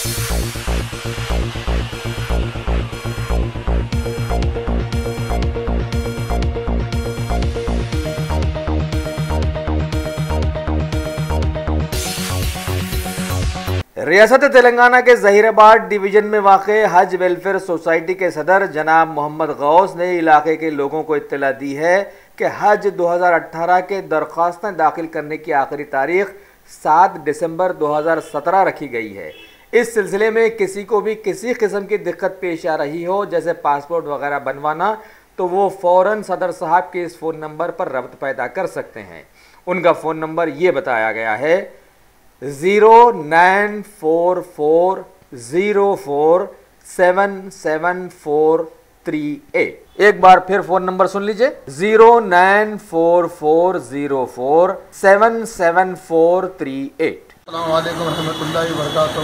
ریاست تلنگانہ کے ظہیرآباد ڈویژن میں واقع حج ویلفیئر سوسائٹی کے صدر جناب محمد غوث نے علاقے کے لوگوں کو اطلاع دی ہے کہ حج 2018 کے درخواستیں داخل کرنے کی آخری تاریخ 7 دسمبر 2017 رکھی گئی ہے۔ اس سلسلے میں کسی کو بھی کسی قسم کی دقت پیش آ رہی ہو، جیسے پاسپورٹ وغیرہ بنوانا، تو وہ فوراً صدر صاحب کے اس فون نمبر پر ربط پیدا کر سکتے ہیں۔ ان کا فون نمبر یہ بتایا گیا ہے 09440477438۔ ایک بار پھر فون نمبر سن لیجئے 09440477438۔ السلام علیکم ورحمۃ اللہ وبرکاتہ۔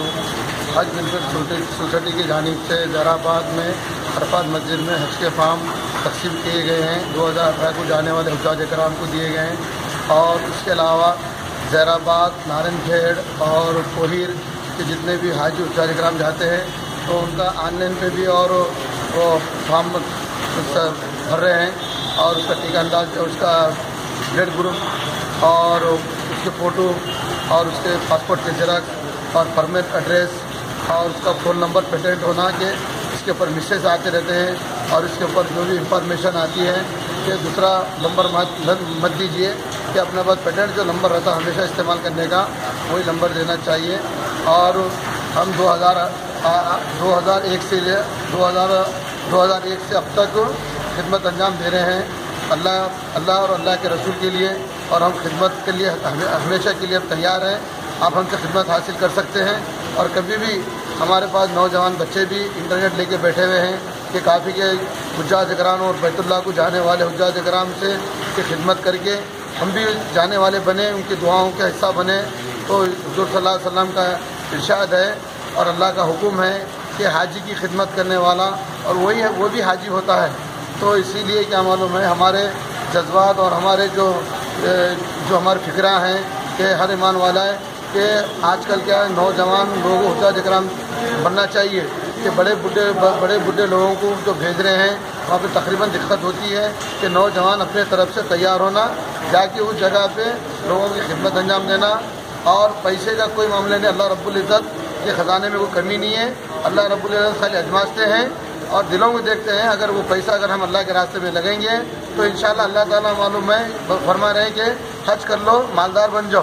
حج ویلفیئر سوسائٹی کی جانب سے ظہیرآباد میں عرفات مسجد میں حج کے فارم تقسیم کیے گئے ہیں، 2018 کو جانے والے حجاج کرام کو دیے گئے ہیں، اور اس کے علاوہ ظہیرآباد، نارن کھیڑ اور کوہیر کے جتنے بھی حاجی حجاج کرام جاتے ہیں تو ان کا آن لائن پہ بھی اور وہ فارم بھر رہے ہیں، اور اس کا ٹیکہ انداز، اس کا بلڈ گروپ اور اس کے فوٹو اور اس کے پاسپورٹ کے زیراکس اور پرمٹ ایڈریس اور اس کا فون نمبر پیٹنٹ ہونا کہ اس کے اوپر میسیج آتے رہتے ہیں، اور اس کے اوپر جو بھی انفارمیشن آتی ہے کہ دوسرا نمبر مت دیجیے، کہ اپنے پاس پیٹنٹ جو نمبر رہتا ہے ہمیشہ استعمال کرنے کا وہی نمبر دینا چاہیے۔ اور ہم 2001 سے اب تک خدمت انجام دے رہے ہیں اللہ اور اللہ کے رسول کے لیے، اور ہم خدمت کے لیے ہمیشہ کے لیے تیار ہیں۔ آپ ہم سے خدمت حاصل کر سکتے ہیں، اور کبھی بھی ہمارے پاس نوجوان بچے بھی انٹرنیٹ لے کے بیٹھے ہوئے ہیں کہ کافی کے حجاج کرام اور بیت اللہ کو جانے والے حجاج کرام سے کی خدمت کر کے ہم بھی جانے والے بنے، ان کی دعاؤں کا حصہ بنے۔ تو حضور صلی اللہ علیہ وسلم کا ارشاد ہے اور اللہ کا حکم ہے کہ حاجی کی خدمت کرنے والا اور وہ بھی حاجی ہوتا ہے۔ تو اسی لیے کیا معلوم ہے ہمارے جذبات اور ہمارے جو ہمارے فکرہ ہیں کہ ہر ایمان والا ہے کہ آج کل کیا ہے نوجوان لوگوں حجاج کرام بننا چاہیے، کہ بڑے بڈھے لوگوں کو جو بھیج رہے ہیں وہاں پہ تقریباً دقت ہوتی ہے کہ نوجوان اپنے طرف سے تیار ہونا، جا کے اس جگہ پہ لوگوں کی خدمت انجام دینا، اور پیسے کا کوئی معاملہ نہیں۔ اللہ رب العزت کے خزانے میں کوئی کمی نہیں ہے، اللہ رب العزت خالی آزمائشتے ہیں اور دلوں میں دیکھتے ہیں۔ اگر وہ پیسہ اگر ہم اللہ کے راستے میں لگیں گے تو انشاءاللہ اللہ تعالیٰ معلوم ہے فرما رہے ہیں کہ حج کر لو، مالدار بن جاؤ۔